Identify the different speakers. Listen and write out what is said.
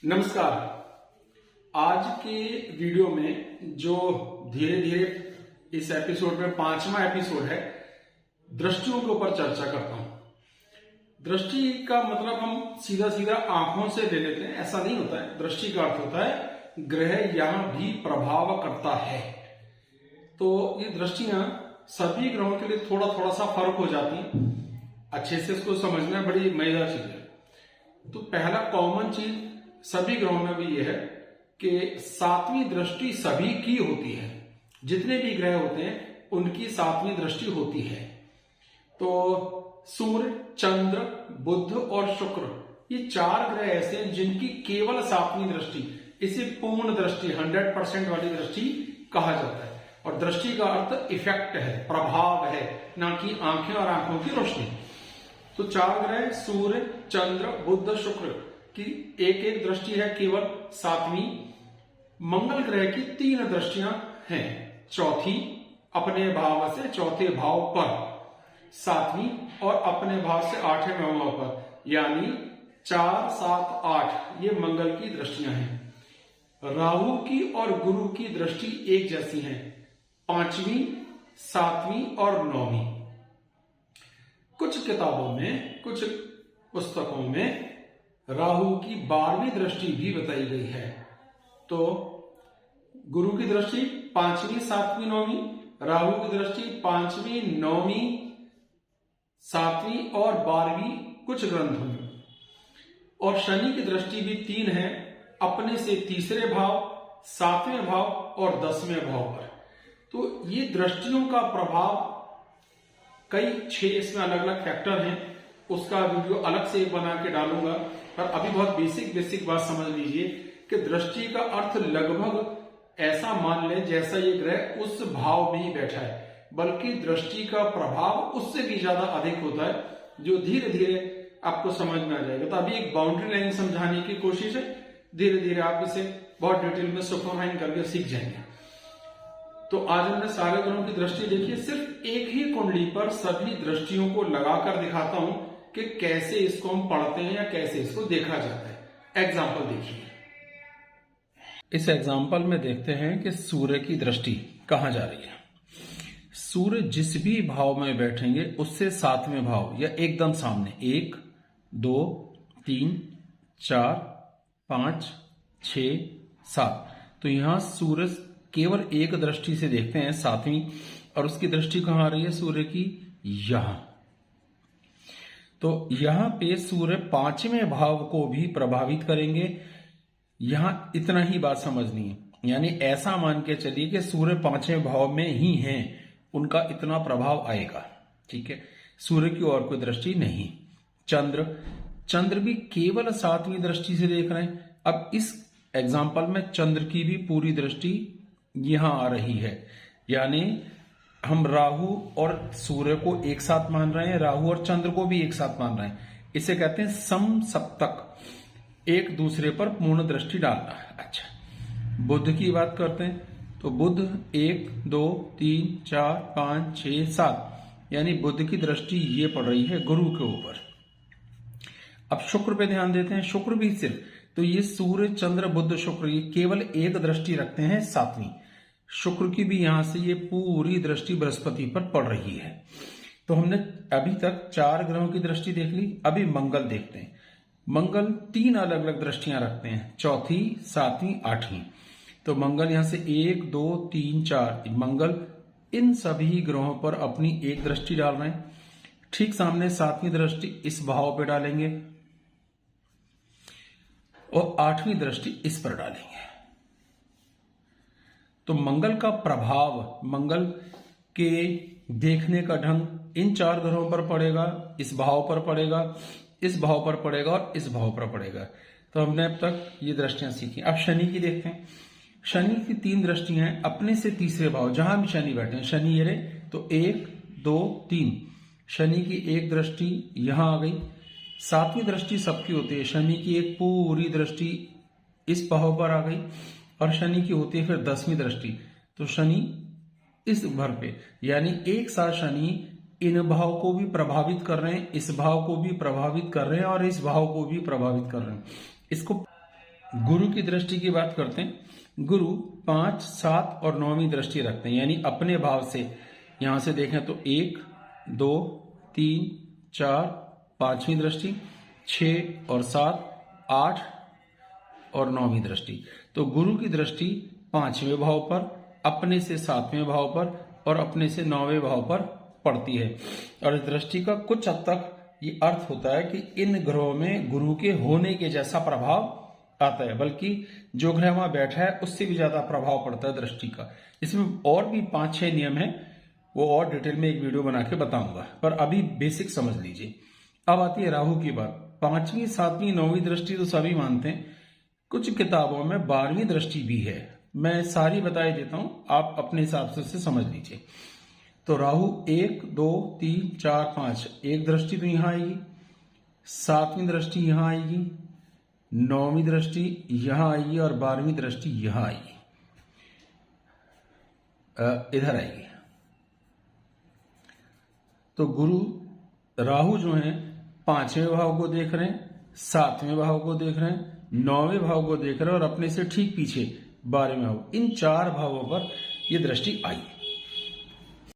Speaker 1: नमस्कार। आज के वीडियो में जो धीरे धीरे इस एपिसोड में 5वां एपिसोड है, दृष्टियों के ऊपर चर्चा करता हूं। दृष्टि का मतलब हम सीधा सीधा आंखों से ले लेते हैं, ऐसा नहीं होता है। दृष्टि का अर्थ होता है ग्रह यहां भी प्रभाव करता है। तो ये दृष्टियां सभी ग्रहों के लिए थोड़ा थोड़ा सा फर्क हो जाती है। अच्छे से इसको समझना बड़ी मजेदार चीज है। तो पहला कॉमन चीज सभी ग्रहों में भी यह है कि 7वीं दृष्टि सभी की होती है। जितने भी ग्रह होते हैं उनकी 7वीं दृष्टि होती है। तो सूर्य, चंद्र, बुध और शुक्र, ये 4 ग्रह ऐसे हैं जिनकी केवल 7वीं दृष्टि, इसे पूर्ण दृष्टि 100% वाली दृष्टि कहा जाता है। और दृष्टि का अर्थ इफेक्ट है, प्रभाव है, ना कि आंखें और आंखों की रोशनी। तो 4 ग्रह सूर्य, चंद्र, बुध, शुक्र की एक एक दृष्टि है केवल 7वीं। मंगल ग्रह की 3 दृष्टियां हैं। चौथी अपने भाव से चौथे भाव पर, 7वीं और अपने भाव से 8वें भाव पर, यानी 4, 7, 8 ये मंगल की दृष्टियां हैं। राहु की और गुरु की दृष्टि एक जैसी है, 5वीं, 7वीं और 9वीं। कुछ किताबों में, कुछ पुस्तकों में राहु की 12वीं दृष्टि भी बताई गई है। तो गुरु की दृष्टि 5वीं, 7वीं, 9वीं, राहु की दृष्टि 5वीं, 9वीं, 7वीं और 12वीं कुछ ग्रंथों में। और शनि की दृष्टि भी 3 है, अपने से तीसरे भाव, 7वें भाव और 10वें भाव पर। तो ये दृष्टियों का प्रभाव कई 6 इसमें अलग अलग फैक्टर हैं। उसका वीडियो अलग से बना के डालूंगा, पर अभी बहुत बेसिक बात समझ लीजिए कि दृष्टि का अर्थ लगभग ऐसा मान लें जैसा ये ग्रह उस भाव में ही बैठा है, बल्कि दृष्टि का प्रभाव उससे भी ज्यादा अधिक होता है, जो धीरे धीरे आपको समझ में आ जाएगा। तो अभी एक बाउंड्री लाइन समझाने की कोशिश है, धीरे धीरे आप इसे बहुत डिटेल में सुपरफाइन करके सीख जाएंगे। तो आज हमने सारे ग्रहों की दृष्टि देखी है। सिर्फ एक ही कुंडली पर सभी दृष्टियों को लगाकर दिखाता हूं कि कैसे इसको हम पढ़ते हैं या कैसे इसको देखा जाता है। एग्जाम्पल देखिए। इस एग्जाम्पल में देखते हैं कि सूर्य की दृष्टि कहां जा रही है। सूर्य जिस भी भाव में बैठेंगे उससे 7वें भाव या एकदम सामने 1, 2, 3, 4, 5, 6, 7। तो यहां सूर्य केवल एक दृष्टि से देखते हैं 7वीं, और उसकी दृष्टि कहां आ रही है सूर्य की? यहां। तो यहां पे सूर्य 5वें भाव को भी प्रभावित करेंगे। यहां इतना ही बात समझनी है, यानी ऐसा मान के चलिए कि सूर्य 5वें भाव में ही हैं, उनका इतना प्रभाव आएगा। ठीक है, सूर्य की और कोई दृष्टि नहीं। चंद्र भी केवल 7वीं दृष्टि से देख रहे हैं। अब इस एग्जाम्पल में चंद्र की भी पूरी दृष्टि यहां आ रही है, यानी हम राहु और सूर्य को एक साथ मान रहे हैं, राहु और चंद्र को भी एक साथ मान रहे हैं। इसे कहते हैं समसप्तक, एक दूसरे पर पूर्ण दृष्टि डालना। अच्छा, बुध की बात करते हैं। तो बुध 1, 2, 3, 4, 5, 6, 7, यानी बुध की दृष्टि ये पड़ रही है गुरु के ऊपर। अब शुक्र पे ध्यान देते हैं। शुक्र भी सिर्फ, तो ये सूर्य, चंद्र, बुध, शुक्र ये केवल एक दृष्टि रखते हैं 7वीं। शुक्र की भी यहां से ये पूरी दृष्टि बृहस्पति पर पड़ रही है। तो हमने अभी तक 4 ग्रहों की दृष्टि देख ली। अभी मंगल देखते हैं। मंगल 3 अलग अलग दृष्टियां रखते हैं, चौथी, 7वीं, 8वीं। तो मंगल यहां से 1, 2, 3, 4, मंगल इन सभी ग्रहों पर अपनी एक दृष्टि डाल रहे हैं। ठीक सामने 7वीं दृष्टि इस भाव पे डालेंगे और 8वीं दृष्टि इस पर डालेंगे। तो मंगल का प्रभाव, मंगल के देखने का ढंग इन 4 ग्रहों पर पड़ेगा, इस भाव पर पड़ेगा, इस भाव पर पड़ेगा और इस भाव पर पड़ेगा। तो हमने अब तक ये दृष्टियां सीखी। अब शनि की देखते हैं। शनि की 3 दृष्टियां हैं, अपने से तीसरे भाव, जहां भी शनि बैठे हैं। शनि ये रहे, तो 1, 2, 3, शनि की एक दृष्टि यहां आ गई। 7वीं दृष्टि सबकी होती है, शनि की एक पूरी दृष्टि इस भाव पर आ गई, और शनि की होती है फिर 10वीं दृष्टि। तो शनि इस भर पे, यानी एक साथ शनि इन भाव को भी प्रभावित कर रहे हैं, इस भाव को भी प्रभावित कर रहे हैं और इस भाव को भी प्रभावित कर रहे हैं। इसको गुरु की दृष्टि की बात करते हैं। गुरु 5, 7 और 9वीं दृष्टि रखते हैं, यानी अपने भाव से यहां से देखें तो 1, 2, 3, 4, 5वीं दृष्टि, 6 और 7, 8 और 9वीं दृष्टि। तो गुरु की दृष्टि 5वें भाव पर, अपने से 7वें भाव पर और अपने से 9वें भाव पर पड़ती है। और इस दृष्टि का कुछ हद तक ये अर्थ होता है कि इन ग्रहों में गुरु के होने के जैसा प्रभाव आता है, बल्कि जो ग्रह वहां बैठा है उससे भी ज्यादा प्रभाव पड़ता है दृष्टि का। इसमें और भी 5-6 नियम हैं, वो और डिटेल में एक वीडियो बना के बताऊंगा, पर अभी बेसिक समझ लीजिए। अब आती है राहु की बात। 5वीं, 7वीं, 9वीं दृष्टि तो सभी मानते हैं, कुछ किताबों में 12वीं दृष्टि भी है। मैं सारी बताई देता हूं, आप अपने हिसाब से उसे समझ लीजिए। तो राहु 1, 2, 3, 4, 5, एक दृष्टि तो यहां आएगी, 7वीं दृष्टि यहां आएगी, 9वीं दृष्टि यहां आएगी और 12वीं दृष्टि यहां आएगी, इधर आएगी। तो गुरु राहु जो है 5वें भाव को देख रहे हैं, 7वें भाव को देख रहे हैं, 9वें भाव को देख रहे हैं और अपने से ठीक पीछे 12वें भाव, इन 4 भावों पर यह दृष्टि आई।